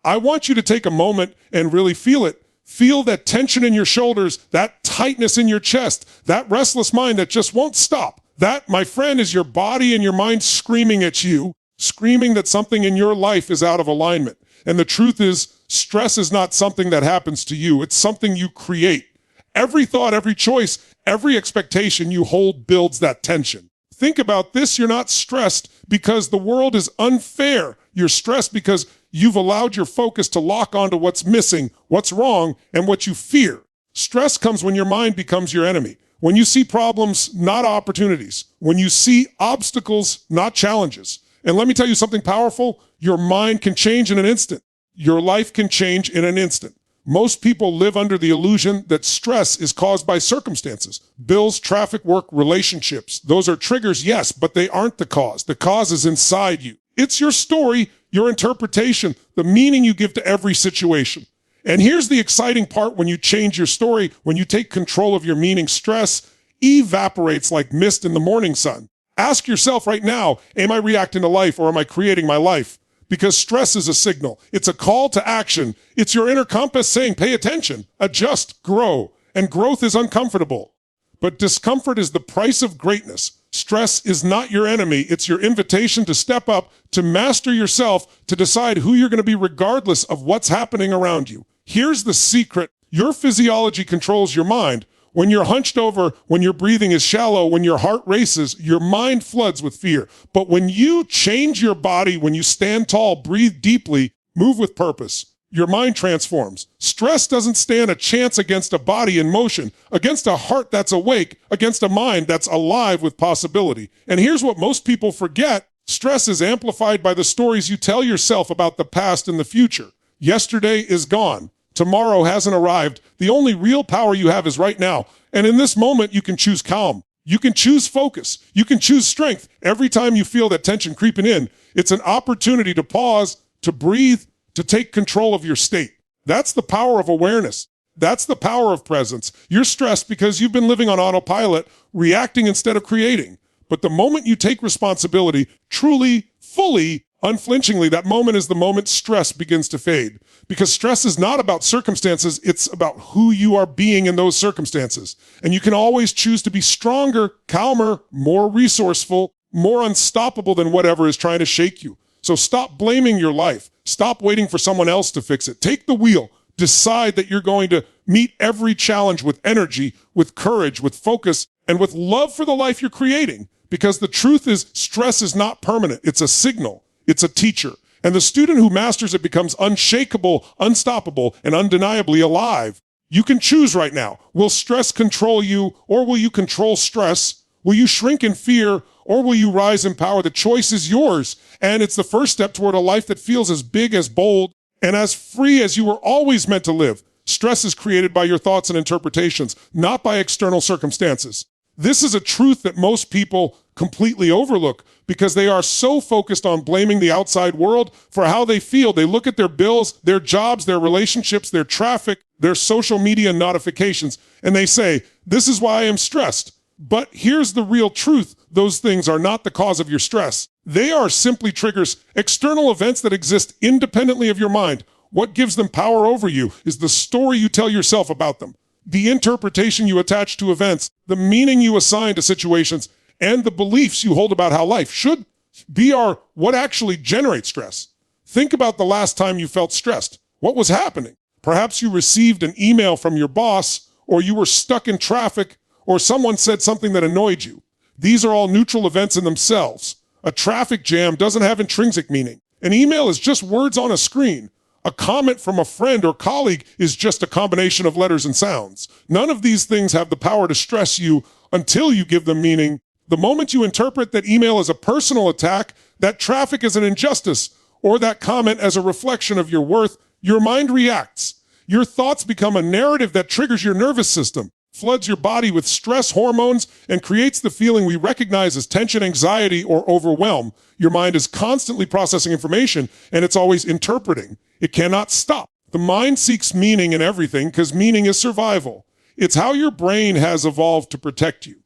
I want you to take a moment and really feel it. Feel that tension in your shoulders, that tightness in your chest, that restless mind that just won't stop. That, my friend, is your body and your mind screaming at you, screaming that something in your life is out of alignment. And the truth is, stress is not something that happens to you. It's something you create. Every thought, every choice, every expectation you hold builds that tension. Think about this. You're not stressed because the world is unfair. You're stressed because you've allowed your focus to lock onto what's missing, what's wrong, and what you fear. Stress comes when your mind becomes your enemy. When you see problems, not opportunities. When you see obstacles, not challenges. And let me tell you something powerful. Your mind can change in an instant. Your life can change in an instant. Most people live under the illusion that stress is caused by circumstances. Bills, traffic, work, relationships. Those are triggers, yes, but they aren't the cause. The cause is inside you. It's your story, your interpretation, the meaning you give to every situation. And here's the exciting part when you change your story, when you take control of your meaning. Stress evaporates like mist in the morning sun. Ask yourself right now, am I reacting to life or am I creating my life? Because stress is a signal. It's a call to action. It's your inner compass saying, pay attention, adjust, grow. And growth is uncomfortable. But discomfort is the price of greatness. Stress is not your enemy. It's your invitation to step up, to master yourself, to decide who you're going to be regardless of what's happening around you. Here's the secret. Your physiology controls your mind. When you're hunched over, when your breathing is shallow, when your heart races, your mind floods with fear. But when you change your body, when you stand tall, breathe deeply, move with purpose, your mind transforms. Stress doesn't stand a chance against a body in motion, against a heart that's awake, against a mind that's alive with possibility. And here's what most people forget. Stress is amplified by the stories you tell yourself about the past and the future. Yesterday is gone. Tomorrow hasn't arrived. The only real power you have is right now. And in this moment, you can choose calm. You can choose focus. You can choose strength. Every time you feel that tension creeping in, it's an opportunity to pause, to breathe, to take control of your state. That's the power of awareness. That's the power of presence. You're stressed because you've been living on autopilot, reacting instead of creating. But the moment you take responsibility, truly, fully, unflinchingly, that moment is the moment stress begins to fade. Because stress is not about circumstances, it's about who you are being in those circumstances. And you can always choose to be stronger, calmer, more resourceful, more unstoppable than whatever is trying to shake you. So stop blaming your life. Stop waiting for someone else to fix it. Take the wheel. Decide that you're going to meet every challenge with energy, with courage, with focus, and with love for the life you're creating. Because the truth is, stress is not permanent. It's a signal. It's a teacher. And the student who masters it becomes unshakable, unstoppable, and undeniably alive. You can choose right now. Will stress control you, or will you control stress? Will you shrink in fear, or will you rise in power? The choice is yours. And it's the first step toward a life that feels as big, as bold, and as free as you were always meant to live. Stress is created by your thoughts and interpretations, not by external circumstances. This is a truth that most people completely overlook because they are so focused on blaming the outside world for how they feel. They look at their bills, their jobs, their relationships, their traffic, their social media notifications, and they say, this is why I am stressed. But here's the real truth. Those things are not the cause of your stress. They are simply triggers, external events that exist independently of your mind. What gives them power over you is the story you tell yourself about them, the interpretation you attach to events, the meaning you assign to situations, and the beliefs you hold about how life should be are what actually generates stress. Think about the last time you felt stressed. What was happening? Perhaps you received an email from your boss, or you were stuck in traffic, or someone said something that annoyed you. These are all neutral events in themselves. A traffic jam doesn't have intrinsic meaning. An email is just words on a screen. A comment from a friend or colleague is just a combination of letters and sounds. None of these things have the power to stress you until you give them meaning. The moment you interpret that email as a personal attack, that traffic as an injustice, or that comment as a reflection of your worth, your mind reacts. Your thoughts become a narrative that triggers your nervous system, floods your body with stress hormones, and creates the feeling we recognize as tension, anxiety, or overwhelm. Your mind is constantly processing information, and it's always interpreting. It cannot stop. The mind seeks meaning in everything because meaning is survival. It's how your brain has evolved to protect you.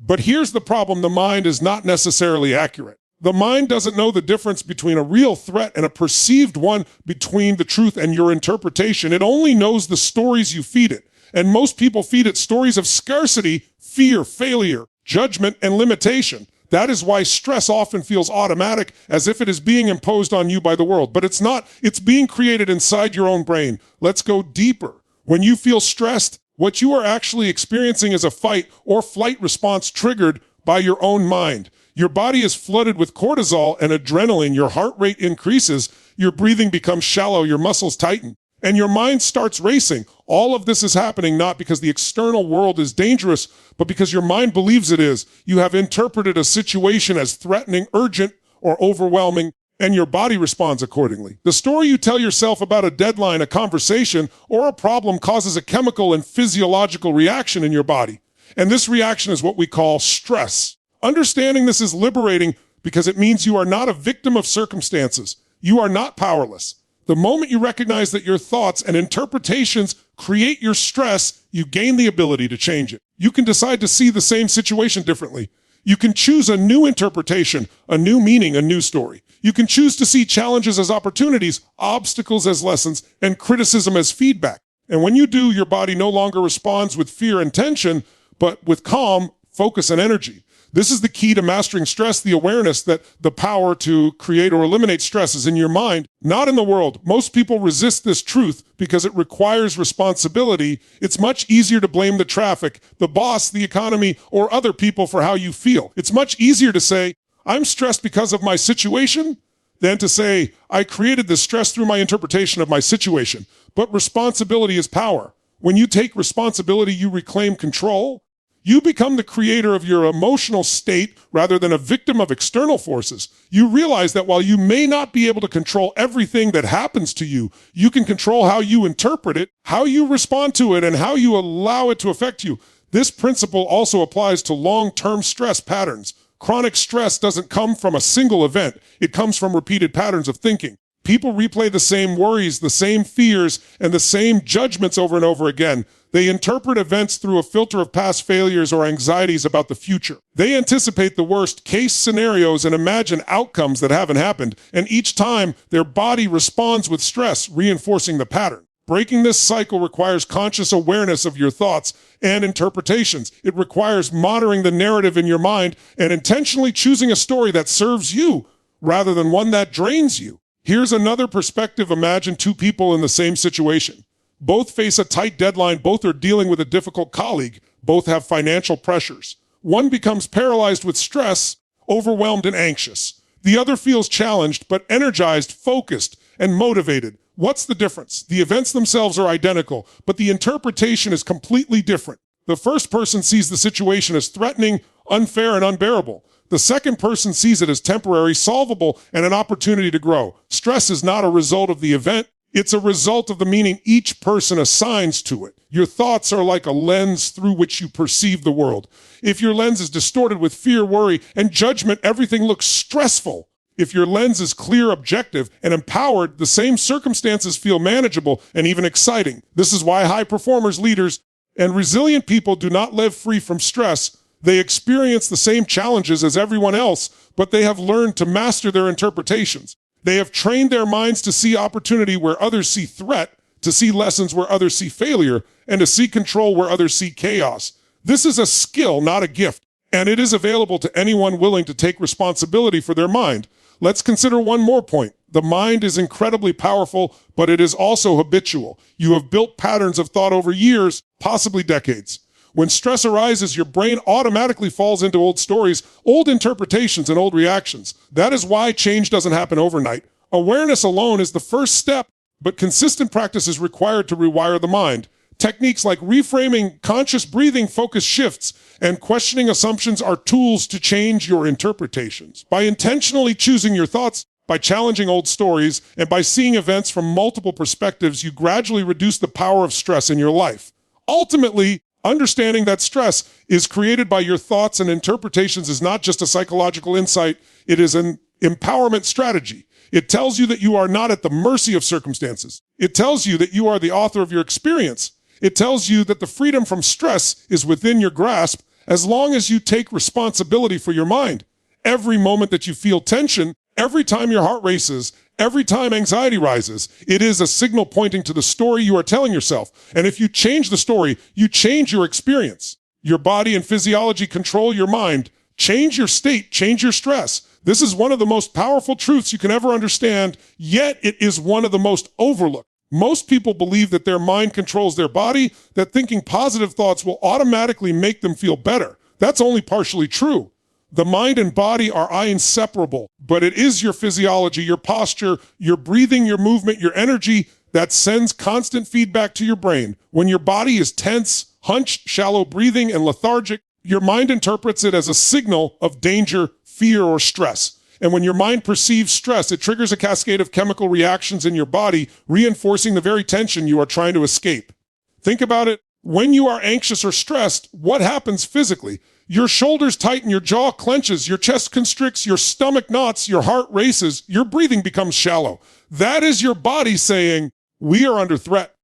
But here's the problem. The mind is not necessarily accurate. The mind doesn't know the difference between a real threat and a perceived one, between the truth and your interpretation. It only knows the stories you feed it. And most people feed it stories of scarcity, fear, failure, judgment, and limitation. That is why stress often feels automatic, as if it is being imposed on you by the world. But it's not. It's being created inside your own brain. Let's go deeper. When you feel stressed, what you are actually experiencing is a fight or flight response triggered by your own mind. Your body is flooded with cortisol and adrenaline. Your heart rate increases. Your breathing becomes shallow. Your muscles tighten. And your mind starts racing. All of this is happening not because the external world is dangerous, but because your mind believes it is. You have interpreted a situation as threatening, urgent, or overwhelming, and your body responds accordingly. The story you tell yourself about a deadline, a conversation, or a problem causes a chemical and physiological reaction in your body. And this reaction is what we call stress. Understanding this is liberating because it means you are not a victim of circumstances. You are not powerless. The moment you recognize that your thoughts and interpretations create your stress, you gain the ability to change it. You can decide to see the same situation differently. You can choose a new interpretation, a new meaning, a new story. You can choose to see challenges as opportunities, obstacles as lessons, and criticism as feedback. And when you do, your body no longer responds with fear and tension, but with calm, focus, and energy. This is the key to mastering stress, the awareness that the power to create or eliminate stress is in your mind, not in the world. Most people resist this truth because it requires responsibility. It's much easier to blame the traffic, the boss, the economy, or other people for how you feel. It's much easier to say, I'm stressed because of my situation, than to say, I created this stress through my interpretation of my situation. But responsibility is power. When you take responsibility, you reclaim control. You become the creator of your emotional state rather than a victim of external forces. You realize that while you may not be able to control everything that happens to you, you can control how you interpret it, how you respond to it, and how you allow it to affect you. This principle also applies to long-term stress patterns. Chronic stress doesn't come from a single event. It comes from repeated patterns of thinking. People replay the same worries, the same fears, and the same judgments over and over again. They interpret events through a filter of past failures or anxieties about the future. They anticipate the worst-case scenarios and imagine outcomes that haven't happened, and each time their body responds with stress, reinforcing the pattern. Breaking this cycle requires conscious awareness of your thoughts and interpretations. It requires monitoring the narrative in your mind and intentionally choosing a story that serves you rather than one that drains you. Here's another perspective. Imagine two people in the same situation. Both face a tight deadline. Both are dealing with a difficult colleague. Both have financial pressures. One becomes paralyzed with stress, overwhelmed and anxious. The other feels challenged, but energized, focused, and motivated. What's the difference? The events themselves are identical, but the interpretation is completely different. The first person sees the situation as threatening, unfair, and unbearable. The second person sees it as temporary, solvable, and an opportunity to grow. Stress is not a result of the event. It's a result of the meaning each person assigns to it. Your thoughts are like a lens through which you perceive the world. If your lens is distorted with fear, worry, and judgment, everything looks stressful. If your lens is clear, objective, and empowered, the same circumstances feel manageable and even exciting. This is why high performers, leaders, and resilient people do not live free from stress. They experience the same challenges as everyone else, but they have learned to master their interpretations. They have trained their minds to see opportunity where others see threat, to see lessons where others see failure, and to see control where others see chaos. This is a skill, not a gift, and it is available to anyone willing to take responsibility for their mind. Let's consider one more point. The mind is incredibly powerful, but it is also habitual. You have built patterns of thought over years, possibly decades. When stress arises, your brain automatically falls into old stories, old interpretations, and old reactions. That is why change doesn't happen overnight. Awareness alone is the first step, but consistent practice is required to rewire the mind. Techniques like reframing, conscious breathing, focus shifts, and questioning assumptions are tools to change your interpretations. By intentionally choosing your thoughts, by challenging old stories, and by seeing events from multiple perspectives, you gradually reduce the power of stress in your life. Ultimately, understanding that stress is created by your thoughts and interpretations is not just a psychological insight, it is an empowerment strategy. It tells you that you are not at the mercy of circumstances. It tells you that you are the author of your experience. It tells you that the freedom from stress is within your grasp as long as you take responsibility for your mind. Every moment that you feel tension, every time your heart races, every time anxiety rises, it is a signal pointing to the story you are telling yourself. And if you change the story, you change your experience. Your body and physiology control your mind. Change your state, change your stress. This is one of the most powerful truths you can ever understand, yet it is one of the most overlooked. Most people believe that their mind controls their body, that thinking positive thoughts will automatically make them feel better. That's only partially true. The mind and body are inseparable, but it is your physiology, your posture, your breathing, your movement, your energy that sends constant feedback to your brain. When your body is tense, hunched, shallow breathing, and lethargic, your mind interprets it as a signal of danger, fear, or stress. And when your mind perceives stress, it triggers a cascade of chemical reactions in your body, reinforcing the very tension you are trying to escape. Think about it. When you are anxious or stressed, what happens physically? Your shoulders tighten, your jaw clenches, your chest constricts, your stomach knots, your heart races, your breathing becomes shallow. That is your body saying, we are under threat.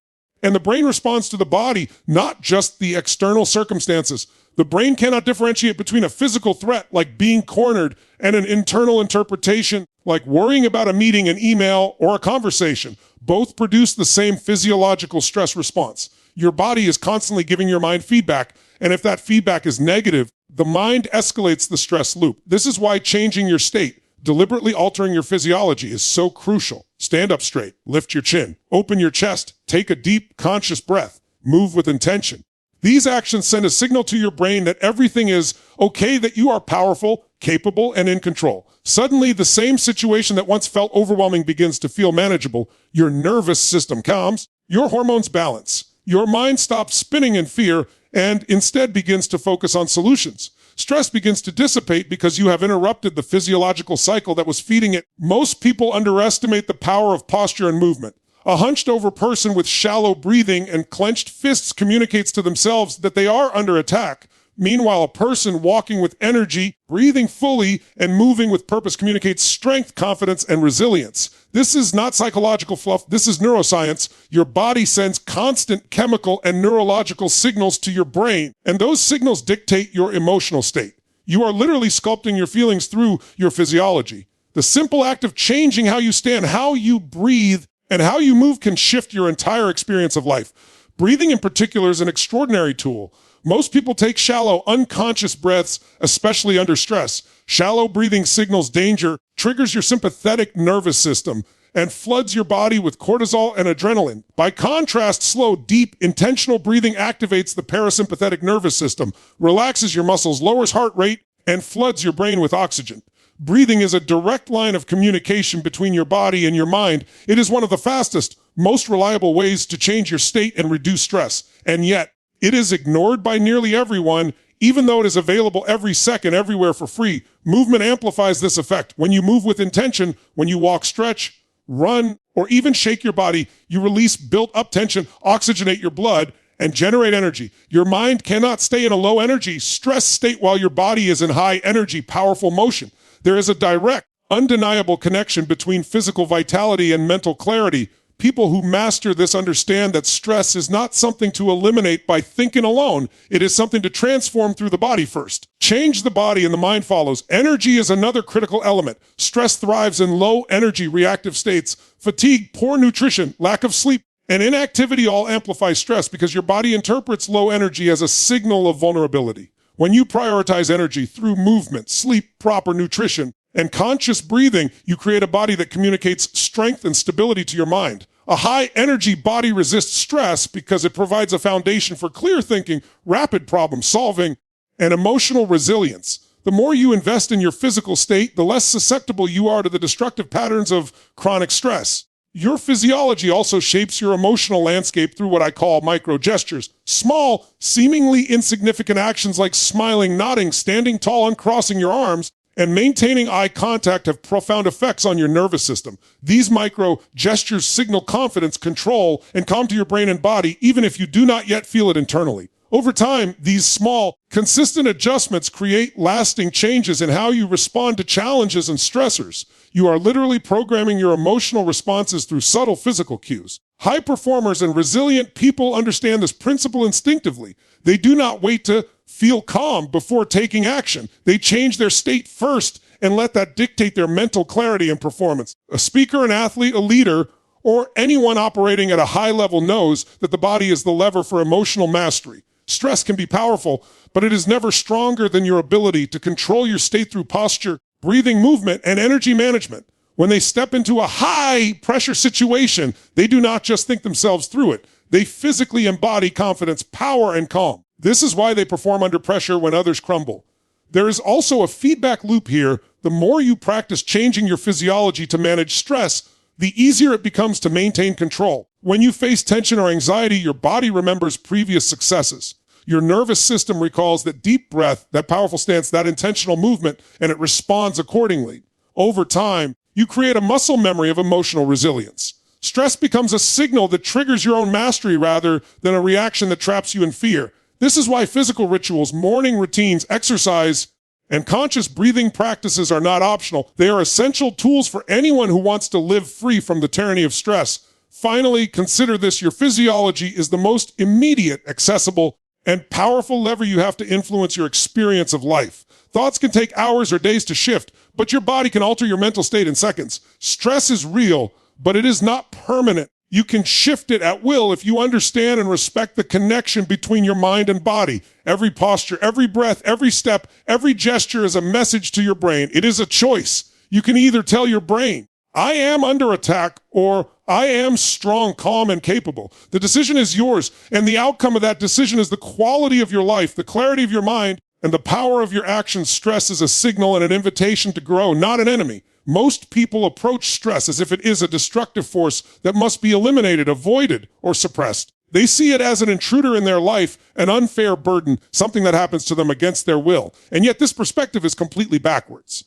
And the brain responds to the body, not just the external circumstances. The brain cannot differentiate between a physical threat, like being cornered, and an internal interpretation, like worrying about a meeting, an email, or a conversation. Both produce the same physiological stress response. Your body is constantly giving your mind feedback, and if that feedback is negative, the mind escalates the stress loop. This is why changing your state, deliberately altering your physiology, is so crucial. Stand up straight, lift your chin, open your chest, take a deep, conscious breath, move with intention. These actions send a signal to your brain that everything is okay, that you are powerful, capable, and in control. Suddenly, the same situation that once felt overwhelming begins to feel manageable. Your nervous system calms, your hormones balance, your mind stops spinning in fear and instead begins to focus on solutions. Stress begins to dissipate because you have interrupted the physiological cycle that was feeding it. Most people underestimate the power of posture and movement. A hunched over person with shallow breathing and clenched fists communicates to themselves that they are under attack. Meanwhile, a person walking with energy, breathing fully, and moving with purpose communicates strength, confidence, and resilience. This is not psychological fluff. This is neuroscience. Your body sends constant chemical and neurological signals to your brain, and those signals dictate your emotional state. You are literally sculpting your feelings through your physiology. The simple act of changing how you stand, how you breathe, and how you move can shift your entire experience of life. Breathing in particular is an extraordinary tool. Most people take shallow, unconscious breaths, especially under stress. Shallow breathing signals danger, triggers your sympathetic nervous system, and floods your body with cortisol and adrenaline. By contrast, slow, deep, intentional breathing activates the parasympathetic nervous system, relaxes your muscles, lowers heart rate, and floods your brain with oxygen. Breathing is a direct line of communication between your body and your mind. It is one of the fastest, most reliable ways to change your state and reduce stress. And yet, it is ignored by nearly everyone, even though it is available every second, everywhere for free. Movement amplifies this effect. When you move with intention, when you walk, stretch, run, or even shake your body, you release built-up tension, oxygenate your blood, and generate energy. Your mind cannot stay in a low-energy, stress state while your body is in high-energy, powerful motion. There is a direct, undeniable connection between physical vitality and mental clarity. People who master this understand that stress is not something to eliminate by thinking alone. It is something to transform through the body first. Change the body and the mind follows. Energy is another critical element. Stress thrives in low-energy, reactive states. Fatigue, poor nutrition, lack of sleep, and inactivity all amplify stress because your body interprets low energy as a signal of vulnerability. When you prioritize energy through movement, sleep, proper nutrition, and conscious breathing, you create a body that communicates strength and stability to your mind. A high-energy body resists stress because it provides a foundation for clear thinking, rapid problem solving, and emotional resilience. The more you invest in your physical state, the less susceptible you are to the destructive patterns of chronic stress. Your physiology also shapes your emotional landscape through what I call micro gestures. Small, seemingly insignificant actions like smiling, nodding, standing tall, uncrossing your arms, and maintaining eye contact have profound effects on your nervous system. These micro gestures signal confidence, control, and calm to your brain and body, even if you do not yet feel it internally. Over time, these small, consistent adjustments create lasting changes in how you respond to challenges and stressors. You are literally programming your emotional responses through subtle physical cues. High performers and resilient people understand this principle instinctively. They do not wait to feel calm before taking action. They change their state first and let that dictate their mental clarity and performance. A speaker, an athlete, a leader, or anyone operating at a high level knows that the body is the lever for emotional mastery. Stress can be powerful, but it is never stronger than your ability to control your state through posture, breathing movement, and energy management. When they step into a high-pressure situation, they do not just think themselves through it. They physically embody confidence, power, and calm. This is why they perform under pressure when others crumble. There is also a feedback loop here. The more you practice changing your physiology to manage stress, the easier it becomes to maintain control. When you face tension or anxiety, your body remembers previous successes. Your nervous system recalls that deep breath, that powerful stance, that intentional movement, and it responds accordingly. Over time, you create a muscle memory of emotional resilience. Stress becomes a signal that triggers your own mastery rather than a reaction that traps you in fear. This is why physical rituals, morning routines, exercise, and conscious breathing practices are not optional. They are essential tools for anyone who wants to live free from the tyranny of stress. Finally, consider this: your physiology is the most immediate, accessible, and powerful lever you have to influence your experience of life. Thoughts can take hours or days to shift, but your body can alter your mental state in seconds. Stress is real, but it is not permanent. You can shift it at will if you understand and respect the connection between your mind and body. Every posture, every breath, every step, every gesture is a message to your brain. It is a choice. You can either tell your brain, I am under attack, or I am strong, calm, and capable. The decision is yours, and the outcome of that decision is the quality of your life, the clarity of your mind, and the power of your actions. Stress is a signal and an invitation to grow, not an enemy. Most people approach stress as if it is a destructive force that must be eliminated, avoided, or suppressed. They see it as an intruder in their life, an unfair burden, something that happens to them against their will. And yet this perspective is completely backwards.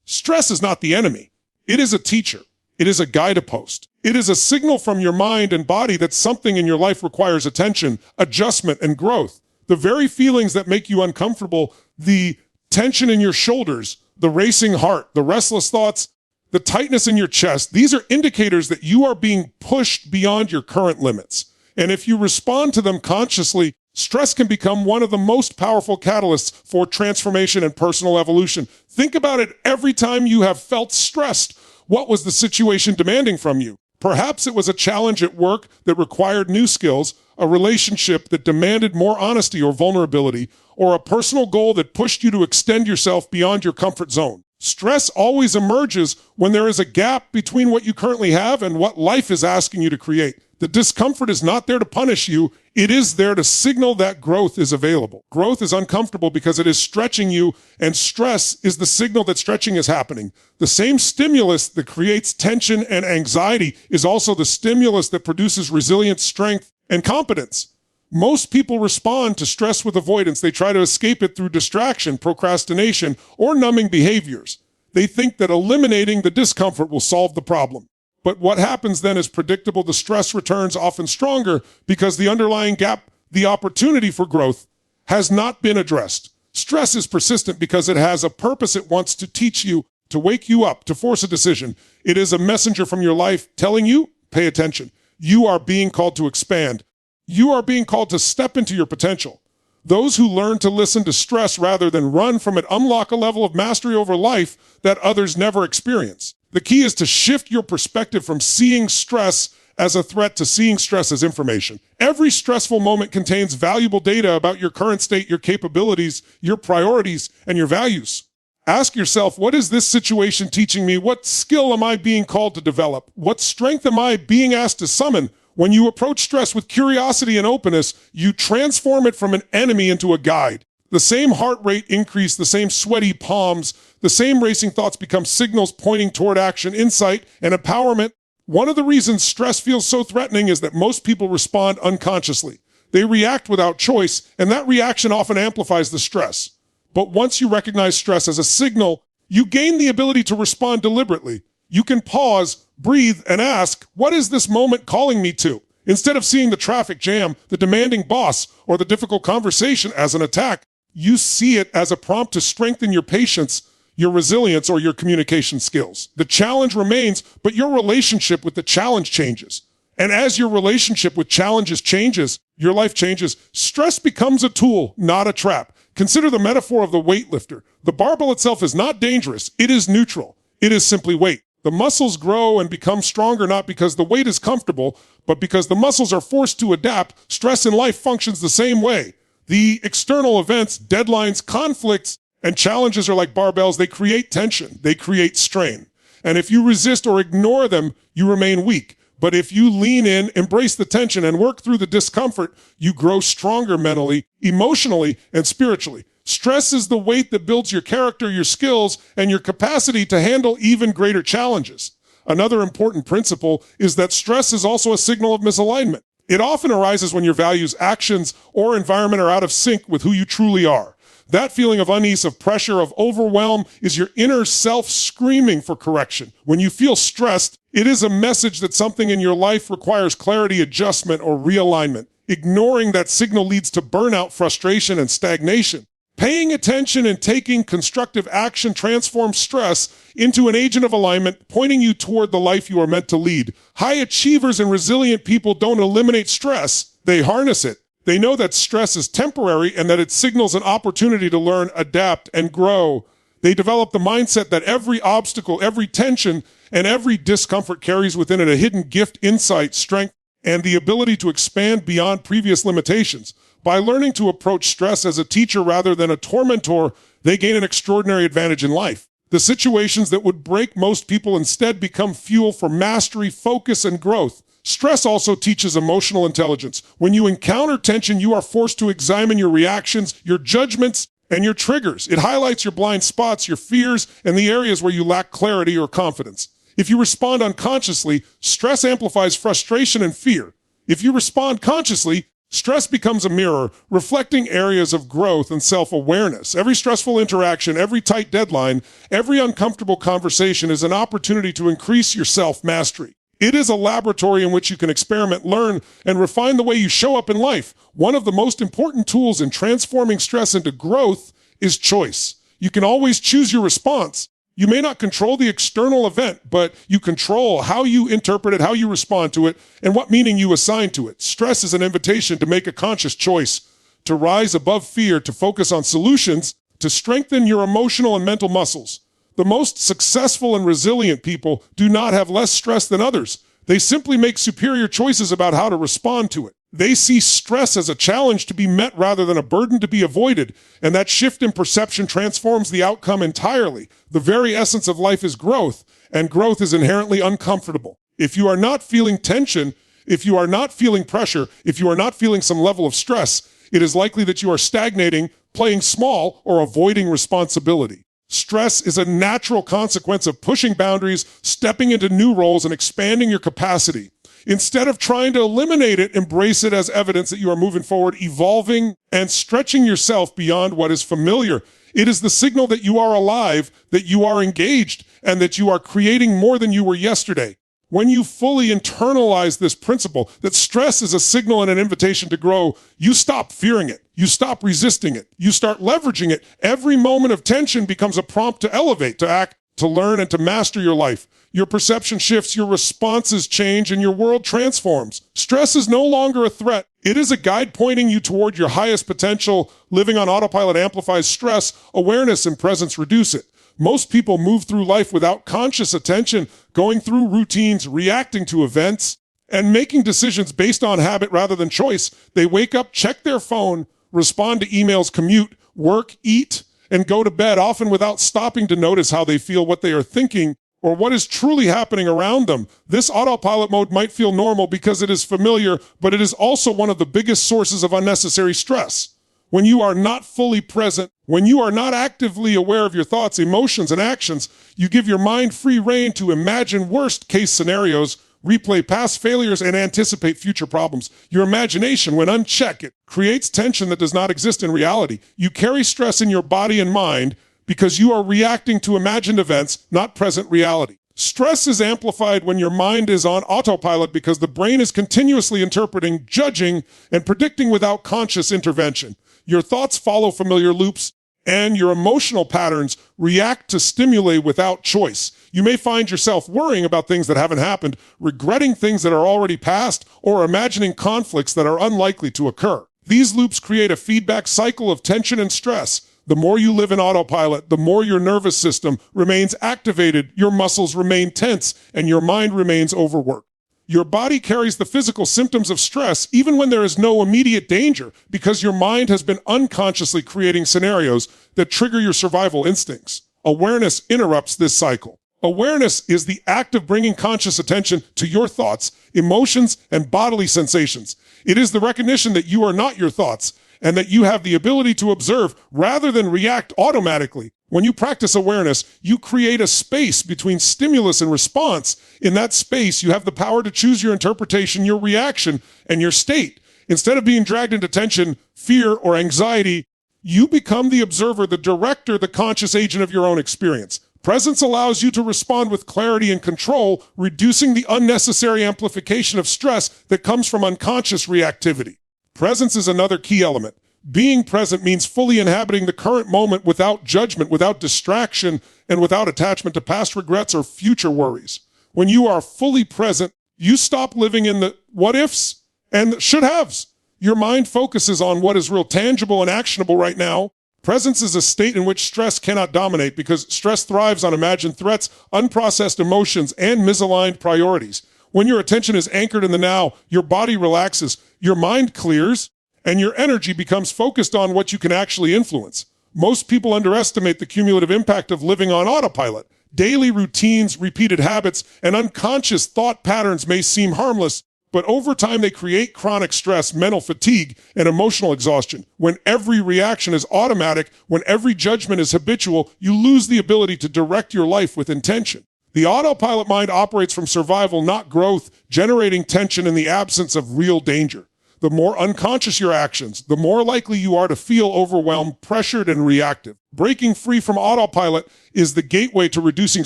Stress is not the enemy. It is a teacher. It is a guidepost. It is a signal from your mind and body that something in your life requires attention, adjustment, and growth. The very feelings that make you uncomfortable, the tension in your shoulders, the racing heart, the restless thoughts, the tightness in your chest, these are indicators that you are being pushed beyond your current limits. And if you respond to them consciously, stress can become one of the most powerful catalysts for transformation and personal evolution. Think about it every time you have felt stressed. What was the situation demanding from you? Perhaps it was a challenge at work that required new skills, a relationship that demanded more honesty or vulnerability, or a personal goal that pushed you to extend yourself beyond your comfort zone. Stress always emerges when there is a gap between what you currently have and what life is asking you to create. The discomfort is not there to punish you. It is there to signal that growth is available. Growth is uncomfortable because it is stretching you, and stress is the signal that stretching is happening. The same stimulus that creates tension and anxiety is also the stimulus that produces resilience, strength, and competence. Most people respond to stress with avoidance. They try to escape it through distraction, procrastination, or numbing behaviors. They think that eliminating the discomfort will solve the problem. But what happens then is predictable. The stress returns often stronger because the underlying gap, the opportunity for growth, has not been addressed. Stress is persistent because it has a purpose. It wants to teach you, to wake you up, to force a decision. It is a messenger from your life telling you, pay attention. You are being called to expand. You are being called to step into your potential. Those who learn to listen to stress rather than run from it unlock a level of mastery over life that others never experience. The key is to shift your perspective from seeing stress as a threat to seeing stress as information. Every stressful moment contains valuable data about your current state, your capabilities, your priorities, and your values. Ask yourself, what is this situation teaching me? What skill am I being called to develop? What strength am I being asked to summon? When you approach stress with curiosity and openness, you transform it from an enemy into a guide. The same heart rate increase, the same sweaty palms, the same racing thoughts become signals pointing toward action, insight, and empowerment. One of the reasons stress feels so threatening is that most people respond unconsciously. They react without choice, and that reaction often amplifies the stress. But once you recognize stress as a signal, you gain the ability to respond deliberately. You can pause, breathe, and ask, what is this moment calling me to? Instead of seeing the traffic jam, the demanding boss, or the difficult conversation as an attack, you see it as a prompt to strengthen your patience, your resilience, or your communication skills. The challenge remains, but your relationship with the challenge changes. And as your relationship with challenges changes, your life changes. Stress becomes a tool, not a trap. Consider the metaphor of the weightlifter. The barbell itself is not dangerous. It is neutral. It is simply weight. The muscles grow and become stronger not because the weight is comfortable, but because the muscles are forced to adapt. Stress in life functions the same way. The external events, deadlines, conflicts, and challenges are like barbells. They create tension. They create strain. And if you resist or ignore them, you remain weak. But if you lean in, embrace the tension, and work through the discomfort, you grow stronger mentally, emotionally, and spiritually. Stress is the weight that builds your character, your skills, and your capacity to handle even greater challenges. Another important principle is that stress is also a signal of misalignment. It often arises when your values, actions, or environment are out of sync with who you truly are. That feeling of unease, of pressure, of overwhelm is your inner self screaming for correction. When you feel stressed, it is a message that something in your life requires clarity, adjustment, or realignment. Ignoring that signal leads to burnout, frustration, and stagnation. Paying attention and taking constructive action transforms stress into an agent of alignment, pointing you toward the life you are meant to lead. High achievers and resilient people don't eliminate stress, they harness it. They know that stress is temporary and that it signals an opportunity to learn, adapt, and grow. They develop the mindset that every obstacle, every tension, and every discomfort carries within it a hidden gift, insight, strength, and the ability to expand beyond previous limitations. By learning to approach stress as a teacher rather than a tormentor, they gain an extraordinary advantage in life. The situations that would break most people instead become fuel for mastery, focus, and growth. Stress also teaches emotional intelligence. When you encounter tension, you are forced to examine your reactions, your judgments, and your triggers. It highlights your blind spots, your fears, and the areas where you lack clarity or confidence. If you respond unconsciously, stress amplifies frustration and fear. If you respond consciously, stress becomes a mirror, reflecting areas of growth and self-awareness. Every stressful interaction, every tight deadline, every uncomfortable conversation is an opportunity to increase your self-mastery. It is a laboratory in which you can experiment, learn, and refine the way you show up in life. One of the most important tools in transforming stress into growth is choice. You can always choose your response. You may not control the external event, but you control how you interpret it, how you respond to it, and what meaning you assign to it. Stress is an invitation to make a conscious choice, to rise above fear, to focus on solutions, to strengthen your emotional and mental muscles. The most successful and resilient people do not have less stress than others. They simply make superior choices about how to respond to it. They see stress as a challenge to be met rather than a burden to be avoided, and that shift in perception transforms the outcome entirely. The very essence of life is growth, and growth is inherently uncomfortable. If you are not feeling tension, if you are not feeling pressure, if you are not feeling some level of stress, it is likely that you are stagnating, playing small, or avoiding responsibility. Stress is a natural consequence of pushing boundaries, stepping into new roles, and expanding your capacity. Instead of trying to eliminate it, embrace it as evidence that you are moving forward, evolving, and stretching yourself beyond what is familiar. It is the signal that you are alive, that you are engaged, and that you are creating more than you were yesterday. When you fully internalize this principle, that stress is a signal and an invitation to grow, you stop fearing it. You stop resisting it. You start leveraging it. Every moment of tension becomes a prompt to elevate, to act, to learn, and to master your life. Your perception shifts, your responses change, and your world transforms. Stress is no longer a threat. It is a guide pointing you toward your highest potential. Living on autopilot amplifies stress. Awareness and presence reduce it. Most people move through life without conscious attention, going through routines, reacting to events, and making decisions based on habit rather than choice. They wake up, check their phone, respond to emails, commute, work, eat, and go to bed, often without stopping to notice how they feel, what they are thinking, or what is truly happening around them. This autopilot mode might feel normal because it is familiar, but it is also one of the biggest sources of unnecessary stress. When you are not fully present, when you are not actively aware of your thoughts, emotions, and actions, you give your mind free rein to imagine worst-case scenarios, replay past failures, and anticipate future problems. Your imagination, when unchecked, it creates tension that does not exist in reality. You carry stress in your body and mind because you are reacting to imagined events, not present reality. Stress is amplified when your mind is on autopilot because the brain is continuously interpreting, judging, and predicting without conscious intervention. Your thoughts follow familiar loops, and your emotional patterns react to stimuli without choice. You may find yourself worrying about things that haven't happened, regretting things that are already past, or imagining conflicts that are unlikely to occur. These loops create a feedback cycle of tension and stress. The more you live in autopilot, the more your nervous system remains activated, your muscles remain tense, and your mind remains overworked. Your body carries the physical symptoms of stress even when there is no immediate danger because your mind has been unconsciously creating scenarios that trigger your survival instincts. Awareness interrupts this cycle. Awareness is the act of bringing conscious attention to your thoughts, emotions, and bodily sensations. It is the recognition that you are not your thoughts and that you have the ability to observe rather than react automatically. When you practice awareness, you create a space between stimulus and response. In that space, you have the power to choose your interpretation, your reaction, and your state. Instead of being dragged into tension, fear, or anxiety, you become the observer, the director, the conscious agent of your own experience. Presence allows you to respond with clarity and control, reducing the unnecessary amplification of stress that comes from unconscious reactivity. Presence is another key element. Being present means fully inhabiting the current moment without judgment, without distraction, and without attachment to past regrets or future worries. When you are fully present, you stop living in the what ifs and should haves. Your mind focuses on what is real, tangible, and actionable right now. Presence is a state in which stress cannot dominate because stress thrives on imagined threats, unprocessed emotions, and misaligned priorities. When your attention is anchored in the now, your body relaxes, your mind clears, and your energy becomes focused on what you can actually influence. Most people underestimate the cumulative impact of living on autopilot. Daily routines, repeated habits, and unconscious thought patterns may seem harmless, but over time they create chronic stress, mental fatigue, and emotional exhaustion. When every reaction is automatic, when every judgment is habitual, you lose the ability to direct your life with intention. The autopilot mind operates from survival, not growth, generating tension in the absence of real danger. The more unconscious your actions, the more likely you are to feel overwhelmed, pressured, and reactive. Breaking free from autopilot is the gateway to reducing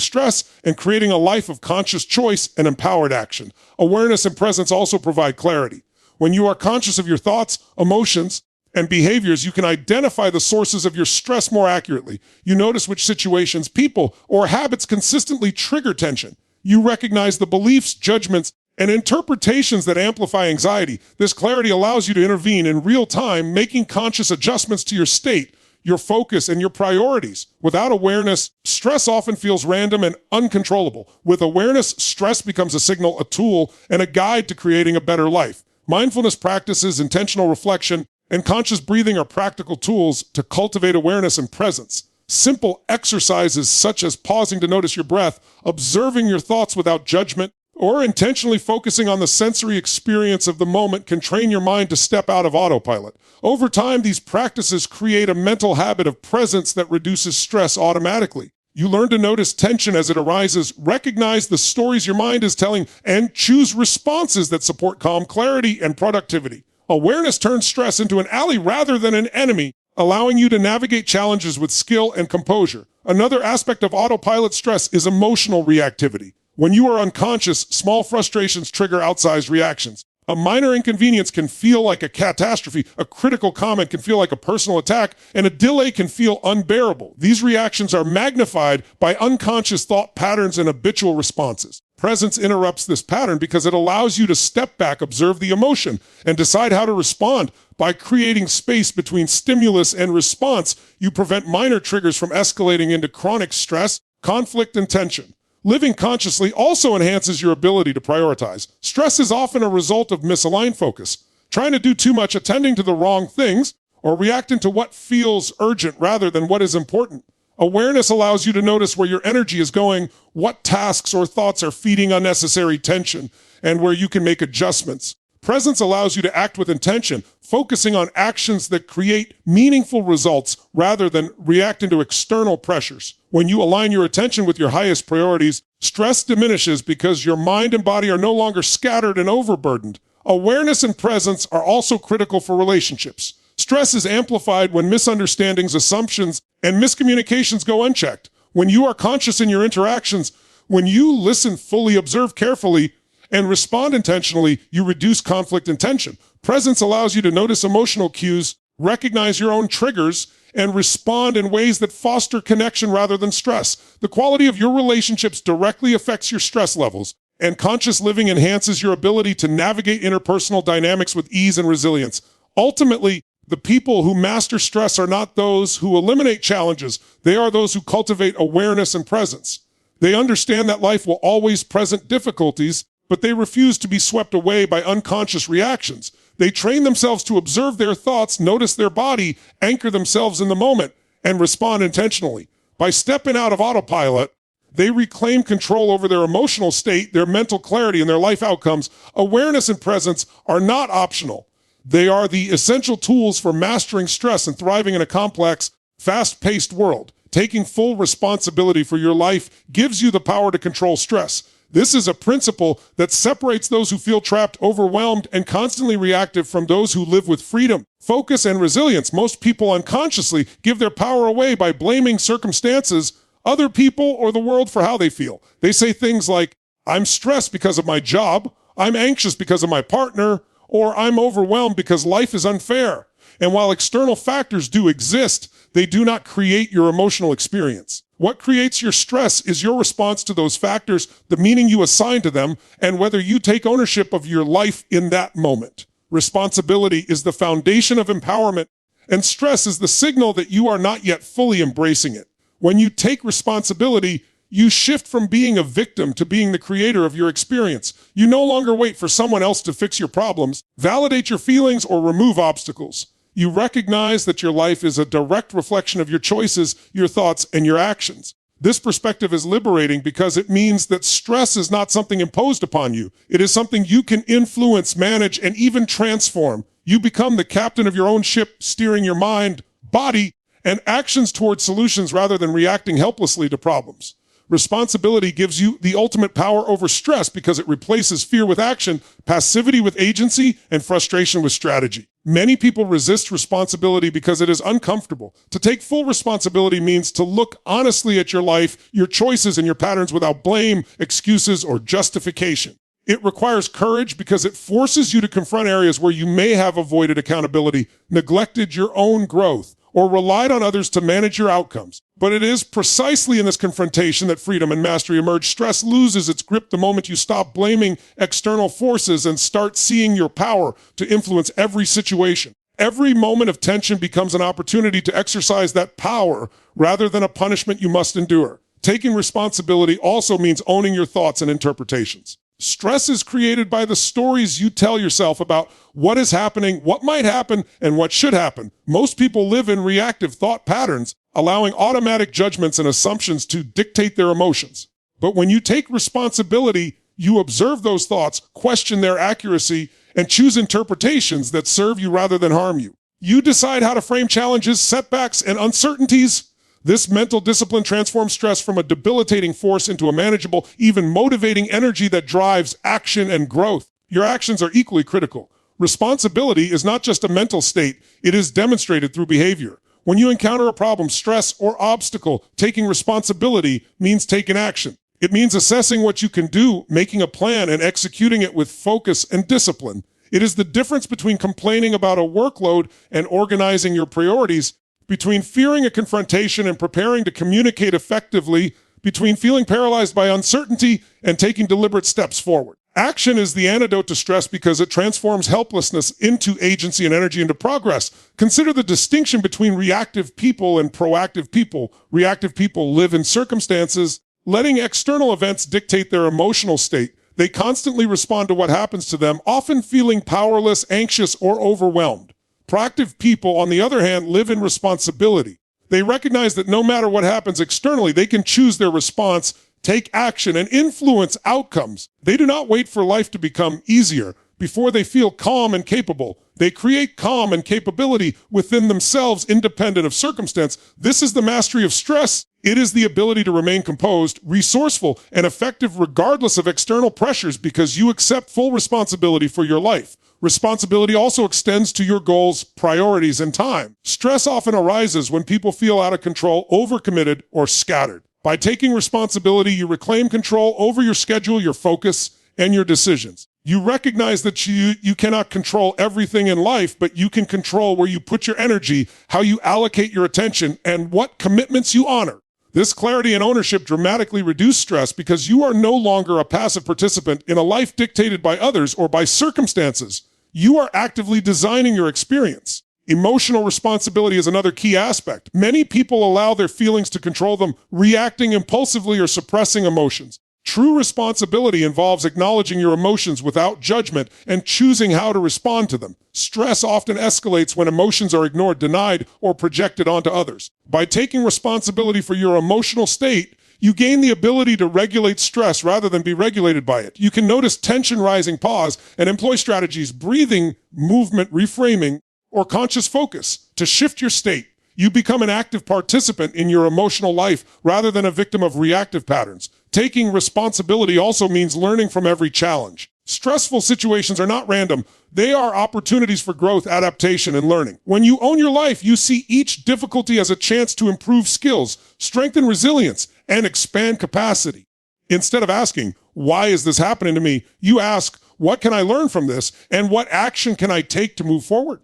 stress and creating a life of conscious choice and empowered action. Awareness and presence also provide clarity. When you are conscious of your thoughts, emotions, and behaviors, you can identify the sources of your stress more accurately. You notice which situations, people, or habits consistently trigger tension. You recognize the beliefs, judgments, and interpretations that amplify anxiety. This clarity allows you to intervene in real time, making conscious adjustments to your state, your focus, and your priorities. Without awareness, stress often feels random and uncontrollable. With awareness, stress becomes a signal, a tool, and a guide to creating a better life. Mindfulness practices, intentional reflection, and conscious breathing are practical tools to cultivate awareness and presence. Simple exercises such as pausing to notice your breath, observing your thoughts without judgment, or intentionally focusing on the sensory experience of the moment can train your mind to step out of autopilot. Over time, these practices create a mental habit of presence that reduces stress automatically. You learn to notice tension as it arises, recognize the stories your mind is telling, and choose responses that support calm, clarity, and productivity. Awareness turns stress into an ally rather than an enemy, allowing you to navigate challenges with skill and composure. Another aspect of autopilot stress is emotional reactivity. When you are unconscious, small frustrations trigger outsized reactions. A minor inconvenience can feel like a catastrophe, a critical comment can feel like a personal attack, and a delay can feel unbearable. These reactions are magnified by unconscious thought patterns and habitual responses. Presence interrupts this pattern because it allows you to step back, observe the emotion, and decide how to respond. By creating space between stimulus and response, you prevent minor triggers from escalating into chronic stress, conflict, and tension. Living consciously also enhances your ability to prioritize. Stress is often a result of misaligned focus, trying to do too much, attending to the wrong things, or reacting to what feels urgent rather than what is important. Awareness allows you to notice where your energy is going, what tasks or thoughts are feeding unnecessary tension, and where you can make adjustments. Presence allows you to act with intention, focusing on actions that create meaningful results rather than reacting to external pressures. When you align your attention with your highest priorities, stress diminishes because your mind and body are no longer scattered and overburdened. Awareness and presence are also critical for relationships. Stress is amplified when misunderstandings, assumptions, and miscommunications go unchecked. When you are conscious in your interactions, when you listen fully, observe carefully, and respond intentionally, you reduce conflict and tension. Presence allows you to notice emotional cues, recognize your own triggers, and respond in ways that foster connection rather than stress. The quality of your relationships directly affects your stress levels, and conscious living enhances your ability to navigate interpersonal dynamics with ease and resilience. Ultimately, the people who master stress are not those who eliminate challenges. They are those who cultivate awareness and presence. They understand that life will always present difficulties, but they refuse to be swept away by unconscious reactions. They train themselves to observe their thoughts, notice their body, anchor themselves in the moment, and respond intentionally. By stepping out of autopilot, they reclaim control over their emotional state, their mental clarity, and their life outcomes. Awareness and presence are not optional. They are the essential tools for mastering stress and thriving in a complex, fast-paced world. Taking full responsibility for your life gives you the power to control stress. This is a principle that separates those who feel trapped, overwhelmed, and constantly reactive from those who live with freedom, focus, and resilience. Most people unconsciously give their power away by blaming circumstances, other people, or the world for how they feel. They say things like, I'm stressed because of my job, I'm anxious because of my partner, or I'm overwhelmed because life is unfair. And while external factors do exist, they do not create your emotional experience. What creates your stress is your response to those factors, the meaning you assign to them, and whether you take ownership of your life in that moment. Responsibility is the foundation of empowerment, and stress is the signal that you are not yet fully embracing it. When you take responsibility, you shift from being a victim to being the creator of your experience. You no longer wait for someone else to fix your problems, validate your feelings, or remove obstacles. You recognize that your life is a direct reflection of your choices, your thoughts, and your actions. This perspective is liberating because it means that stress is not something imposed upon you. It is something you can influence, manage, and even transform. You become the captain of your own ship, steering your mind, body, and actions towards solutions rather than reacting helplessly to problems. Responsibility gives you the ultimate power over stress because it replaces fear with action, passivity with agency, and frustration with strategy. Many people resist responsibility because it is uncomfortable. To take full responsibility means to look honestly at your life, your choices, and your patterns without blame, excuses, or justification. It requires courage because it forces you to confront areas where you may have avoided accountability, neglected your own growth, or relied on others to manage your outcomes. But it is precisely in this confrontation that freedom and mastery emerge. Stress loses its grip the moment you stop blaming external forces and start seeing your power to influence every situation. Every moment of tension becomes an opportunity to exercise that power rather than a punishment you must endure. Taking responsibility also means owning your thoughts and interpretations. Stress is created by the stories you tell yourself about what is happening, what might happen, and what should happen. Most people live in reactive thought patterns, allowing automatic judgments and assumptions to dictate their emotions. But when you take responsibility, you observe those thoughts, question their accuracy, and choose interpretations that serve you rather than harm you. You decide how to frame challenges, setbacks, and uncertainties. This mental discipline transforms stress from a debilitating force into a manageable, even motivating energy that drives action and growth. Your actions are equally critical. Responsibility is not just a mental state, it is demonstrated through behavior. When you encounter a problem, stress, or obstacle, taking responsibility means taking action. It means assessing what you can do, making a plan, and executing it with focus and discipline. It is the difference between complaining about a workload and organizing your priorities, between fearing a confrontation and preparing to communicate effectively, between feeling paralyzed by uncertainty and taking deliberate steps forward. Action is the antidote to stress because it transforms helplessness into agency and energy into progress. Consider the distinction between reactive people and proactive people. Reactive people live in circumstances, letting external events dictate their emotional state. They constantly respond to what happens to them, often feeling powerless, anxious, or overwhelmed. Proactive people, on the other hand, live in responsibility. They recognize that no matter what happens externally, they can choose their response, take action, and influence outcomes. They do not wait for life to become easier before they feel calm and capable. They create calm and capability within themselves, independent of circumstance. This is the mastery of stress. It is the ability to remain composed, resourceful, and effective regardless of external pressures because you accept full responsibility for your life. Responsibility also extends to your goals, priorities, and time. Stress often arises when people feel out of control, overcommitted, or scattered. By taking responsibility, you reclaim control over your schedule, your focus, and your decisions. You recognize that you cannot control everything in life, but you can control where you put your energy, how you allocate your attention, and what commitments you honor. This clarity and ownership dramatically reduce stress because you are no longer a passive participant in a life dictated by others or by circumstances. You are actively designing your experience. Emotional responsibility is another key aspect. Many people allow their feelings to control them, reacting impulsively or suppressing emotions. True responsibility involves acknowledging your emotions without judgment and choosing how to respond to them. Stress often escalates when emotions are ignored, denied, or projected onto others. By taking responsibility for your emotional state, you gain the ability to regulate stress rather than be regulated by it. You can notice tension rising, pause, and employ strategies, breathing, movement, reframing, or conscious focus to shift your state. You become an active participant in your emotional life rather than a victim of reactive patterns. Taking responsibility also means learning from every challenge. Stressful situations are not random. They are opportunities for growth, adaptation, and learning. When you own your life, you see each difficulty as a chance to improve skills, strengthen resilience, and expand capacity. Instead of asking, why is this happening to me? You ask, what can I learn from this? And what action can I take to move forward?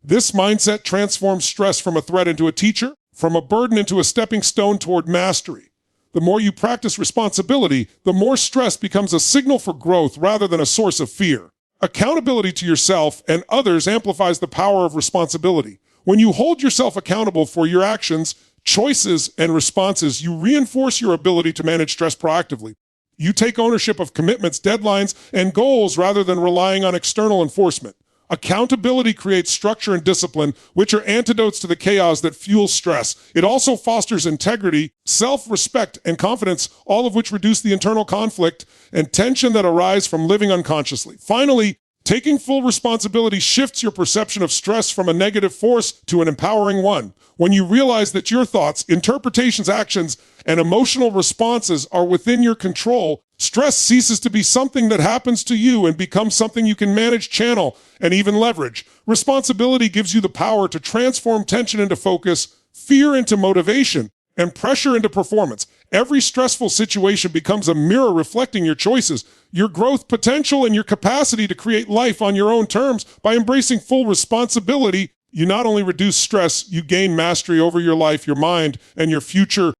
This mindset transforms stress from a threat into a teacher, from a burden into a stepping stone toward mastery. The more you practice responsibility, the more stress becomes a signal for growth rather than a source of fear. Accountability to yourself and others amplifies the power of responsibility. When you hold yourself accountable for your actions, choices, and responses, you reinforce your ability to manage stress proactively. You take ownership of commitments, deadlines, and goals rather than relying on external enforcement. Accountability creates structure and discipline, which are antidotes to the chaos that fuels stress. It also fosters integrity, self-respect, and confidence, all of which reduce the internal conflict and tension that arise from living unconsciously. Finally, taking full responsibility shifts your perception of stress from a negative force to an empowering one. When you realize that your thoughts, interpretations, actions, and emotional responses are within your control, stress ceases to be something that happens to you and becomes something you can manage, channel, and even leverage. Responsibility gives you the power to transform tension into focus, fear into motivation, and pressure into performance. Every stressful situation becomes a mirror reflecting your choices, your growth potential, and your capacity to create life on your own terms. By embracing full responsibility, you not only reduce stress, you gain mastery over your life, your mind, and your future.